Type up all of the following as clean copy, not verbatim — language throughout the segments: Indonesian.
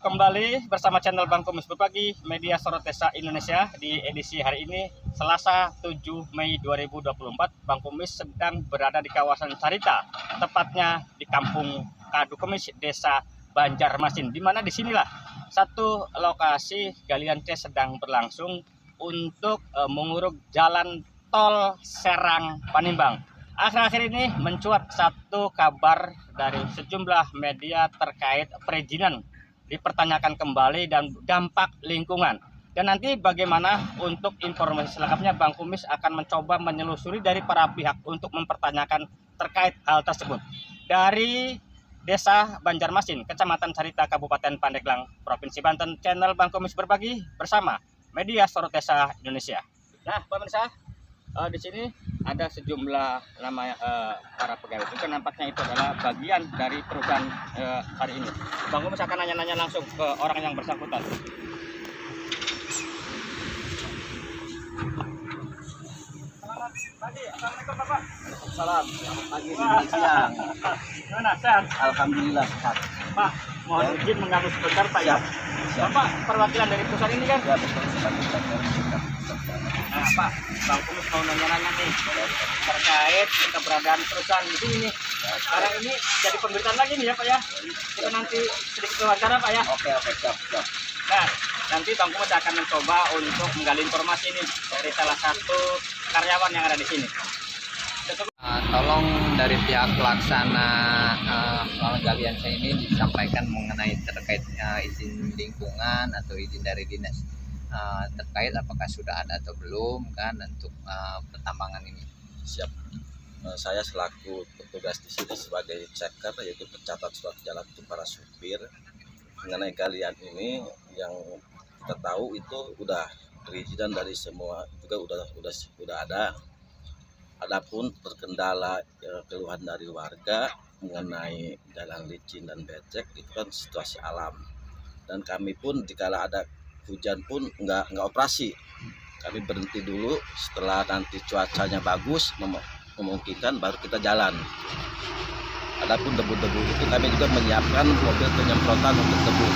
kembali bersama channel Bang Kumis Berbagi Media Sorot Desa Indonesia. Di edisi hari ini Selasa 7 Mei 2024, Bang Kumis sedang berada di kawasan Carita, tepatnya di Kampung Kadu Kemis, Desa Banjarmasin, di mana disinilah satu lokasi galian C sedang berlangsung untuk menguruk jalan tol Serang Panimbang. Akhir-akhir ini mencuat satu kabar dari sejumlah media terkait perizinan dipertanyakan kembali dan dampak lingkungan. Dan nanti bagaimana untuk informasi selengkapnya, Bang Kumis akan mencoba menyelusuri dari para pihak untuk mempertanyakan terkait hal tersebut. Dari Desa Banjarmasin, Kecamatan Carita, Kabupaten Pandeglang, Provinsi Banten, channel Bang Kumis Berbagi bersama Media Sorot Desa Indonesia. Nah, pemirsa, di sini ada sejumlah nama para pegawai. Juga nampaknya itu adalah bagian dari perusahaan hari ini. Bang Kumis akan nanya-nanya langsung ke orang yang bersangkutan. Selamat pagi, assalamualaikum Bapak. Salam, selamat pagi, selamat siang. Gimana, sehat? Alhamdulillah sehat. Pak, mohon izin mengganggu sebentar Pak ya. Bapak perwakilan dari perusahaan ini kan? Ya betul sekali. Nah Pak, Bang Kumis mau nanya-nanya nih terkait keberadaan perusahaan di sini nih. Sekarang ini jadi pemberitaan lagi nih ya Pak ya. Kita nanti sedikit wawancara Pak ya. Oke, siap. Nah, nanti Bang Kumis akan mencoba untuk menggali informasi ini dari salah satu karyawan yang ada di sini. Tolong dari pihak pelaksana galian saya ini disampaikan mengenai terkait izin lingkungan atau izin dari dinas terkait apakah sudah ada atau belum kan untuk pertambangan ini. Siap. Saya selaku petugas di sini sebagai checker, yaitu pencatat surat jalan untuk para supir mengenai galian ini. Yang kita tahu itu udah perizinan dari semua juga udah ada. Adapun terkendala keluhan dari warga mengenai jalan licin dan becek itu kan situasi alam, dan kami pun jika ada hujan pun nggak operasi, kami berhenti dulu setelah nanti cuacanya bagus memungkinkan baru kita jalan. Adapun debu-debu itu kami juga menyiapkan mobil penyemprotan untuk debu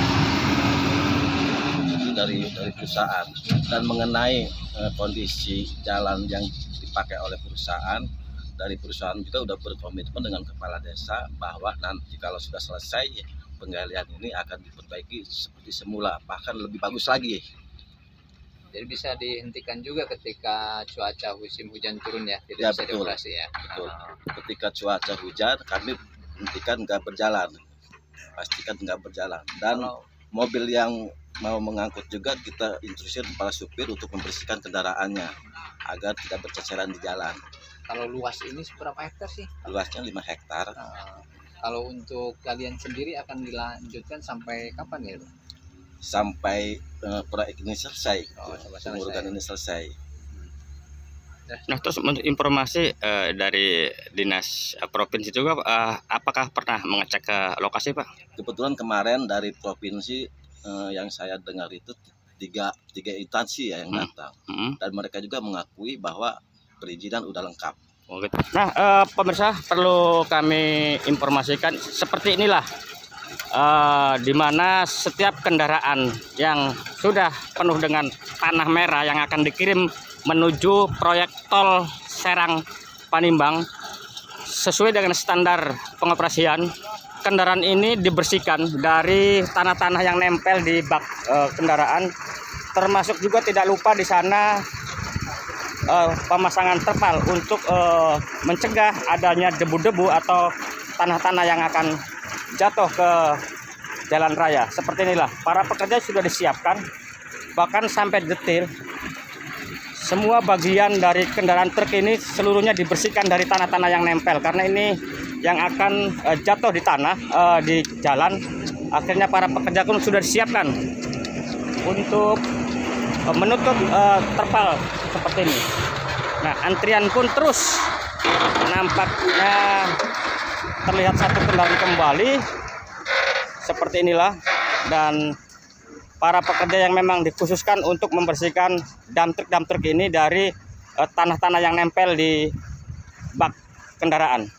dari perusahaan. Dan mengenai kondisi jalan yang dipakai oleh perusahaan, dari perusahaan juga udah berkomitmen dengan kepala desa bahwa nanti kalau sudah selesai penggalian ini akan diperbaiki seperti semula, bahkan lebih bagus lagi. Jadi bisa dihentikan juga ketika cuaca musim hujan turun ya, tidak Ya, bisa betul. dioperasi ya. Betul. Ketika cuaca hujan kami hentikan, nggak berjalan, pastikan nggak berjalan. Dan mobil yang mau mengangkut juga kita instruksi kepada supir untuk membersihkan kendaraannya agar tidak berceceran di jalan. Kalau luas ini seberapa hektar sih? Luasnya 5 hektar. Kalau untuk galian sendiri akan dilanjutkan sampai kapan ya? Sampai proyek ini selesai, Pengurukan ini selesai. Nah, terus untuk informasi dari dinas provinsi juga, apakah pernah mengecek ke lokasi Pak? Kebetulan kemarin dari provinsi yang saya dengar itu tiga instansi ya yang datang, dan mereka juga mengakui bahwa perizinan udah lengkap. Nah, pemirsa, perlu kami informasikan seperti inilah, di mana setiap kendaraan yang sudah penuh dengan tanah merah yang akan dikirim menuju proyek tol Serang Panimbang sesuai dengan standar pengoperasian, kendaraan ini dibersihkan dari tanah-tanah yang nempel di bak kendaraan, termasuk juga tidak lupa di sana pemasangan terpal untuk mencegah adanya debu-debu atau tanah-tanah yang akan jatuh ke jalan raya. Seperti inilah, para pekerja sudah disiapkan, bahkan sampai detail. Semua bagian dari kendaraan truk ini seluruhnya dibersihkan dari tanah-tanah yang nempel, karena ini yang akan jatuh di tanah di jalan. Akhirnya para pekerja pun sudah disiapkan untuk menutup terpal seperti ini. Nah, antrian pun terus, nampaknya terlihat satu kendaraan kembali seperti inilah, dan para pekerja yang memang dikhususkan untuk membersihkan dump truk ini dari tanah-tanah yang nempel di bak kendaraan.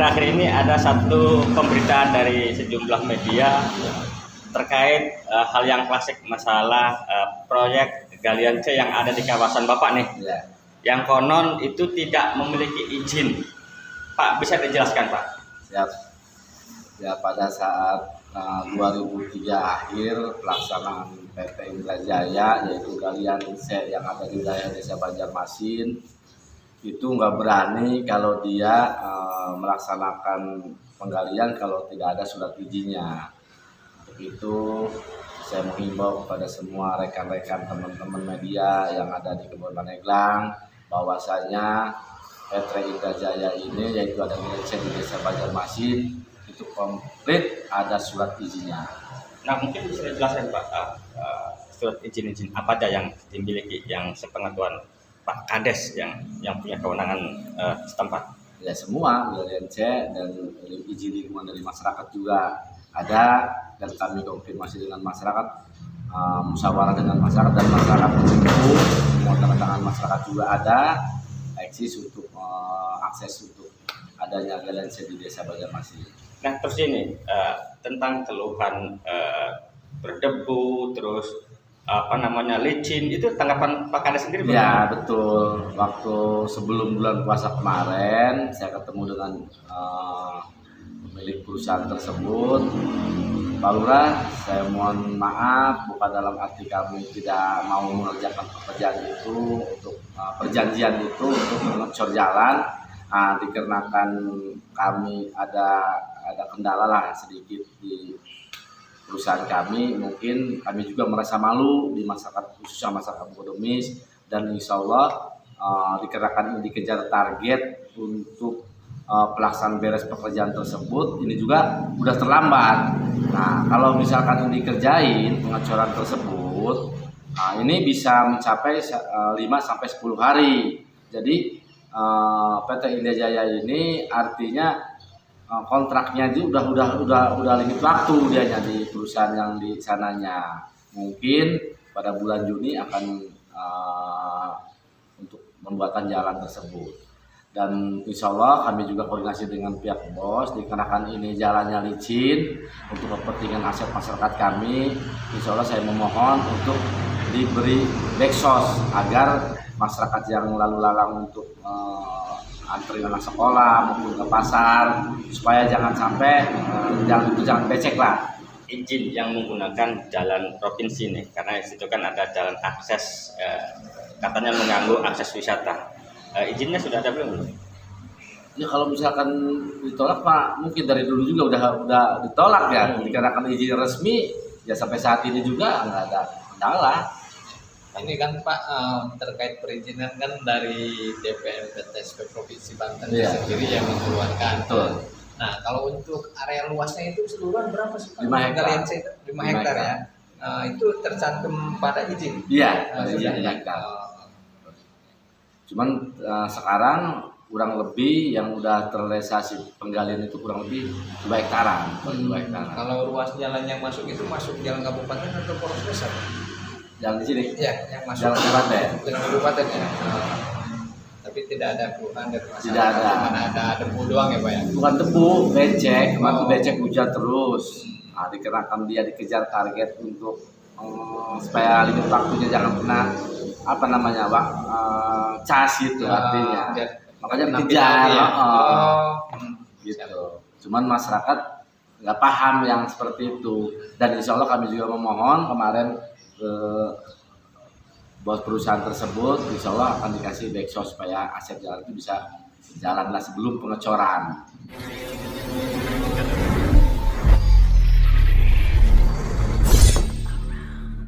akhir-akhir ini ada satu pemberitaan dari sejumlah media terkait hal yang klasik, masalah proyek galian C yang ada di kawasan Bapak nih, Ya. yang konon itu tidak memiliki izin. Pak, bisa dijelaskan Pak? Siap. Ya, pada saat 2003 akhir pelaksanaan PT Indra Jaya, yaitu galian C yang ada di wilayah Desa Banjarmasin, itu nggak berani kalau dia melaksanakan penggalian kalau tidak ada surat izinnya. Untuk itu saya menghimbau kepada semua rekan-rekan teman-teman media yang ada di Kebun Paneglang bahwasanya PT Indra Jaya ini, yaitu ada galian C di Desa Banjarmasin, itu komplit ada surat izinnya. Nah, mungkin bisa dijelaskan Pak, surat izin apa aja yang dimiliki, yang sepengetahuan Pak Kades yang punya kewenangan setempat? Ya, semua galian C dan izin lingkungan dari masyarakat juga ada, dan kami konfirmasi dengan masyarakat, musyawarah dengan masyarakat, dan masyarakat mendukung, semua tanda tangan masyarakat juga ada, eksis untuk akses untuk adanya galian C di Desa Banjarmasin. Nah, terus ini tentang keluhan berdebu, terus licin, itu tanggapan Pak Kades sendiri bagaimana? Ya, betul. Waktu sebelum bulan puasa kemarin saya ketemu dengan pemilik perusahaan tersebut. Pak Lurah, saya mohon maaf, bukan dalam arti kami tidak mau mengerjakan pekerjaan itu untuk perjanjian itu untuk mengecor jalan. Dikarenakan kami ada kendala lah sedikit di perusahaan kami, mungkin kami juga merasa malu di masyarakat, khususnya masyarakat Bodomis, dan insya Allah dikarenakan ini dikejar target untuk pelaksanaan beres pekerjaan tersebut, ini juga udah terlambat. Nah, kalau misalkan ini dikerjain pengecoran tersebut, ini bisa mencapai 5-10 hari. Jadi PT Indra Jaya ini artinya kontraknya itu udah limit waktu dia di perusahaan yang di sananya. Mungkin pada bulan Juni akan untuk pembuatan jalan tersebut. Dan insya Allah kami juga koordinasi dengan pihak bos, dikarenakan ini jalannya licin untuk kepentingan aset masyarakat kami. Insya Allah saya memohon untuk diberi backsos agar masyarakat yang lalu lalang untuk antri anak sekolah maupun ke pasar, supaya jangan sampai jangan becek lah. Izin yang menggunakan jalan provinsi nih, karena itu kan ada jalan akses, katanya mengganggu akses wisata. Izinnya sudah ada belum? Ya, kalau misalkan ditolak Pak, mungkin dari dulu juga udah ditolak ya. Dikarenakan izin resmi ya sampai saat ini juga nggak ada kendala. Ini kan Pak, terkait perizinan kan dari DPMPTSP Provinsi Banten sendiri yang mengeluarkan. Betul. Nah, kalau untuk area luasnya itu seluruhan berapa sih Pak? 5 hektar. Galian C itu 5 hektar ya. Itu tercantum pada izin. Iya, Sudah izin ya. hektar. Cuman sekarang kurang lebih yang udah terrealisasi penggalian itu kurang lebih 2 hektaran. 2 hektaran. Kalau ruas jalan yang masuk itu masuk jalan kabupaten atau Polres Besar? Jalan di sini. Iya, yang masuk Jalan kabupaten. jalan kabupaten ya. Tapi tidak ada keluhan dari masyarakat. Tidak ada. Cuma ada debu doang ya Pak ya. Bukan debu, becek. Kemarin becek hujan terus. Dikarenakan dia dikejar target untuk supaya limit waktunya jangan kena cas itu artinya. Makanya dikejar. Gitu. Cuman masyarakat nggak paham yang seperti itu. Dan insya Allah kami juga memohon kemarin ke bos perusahaan tersebut, insya Allah akan dikasih backsos supaya aset jalan itu bisa jalanlah sebelum pengecoran.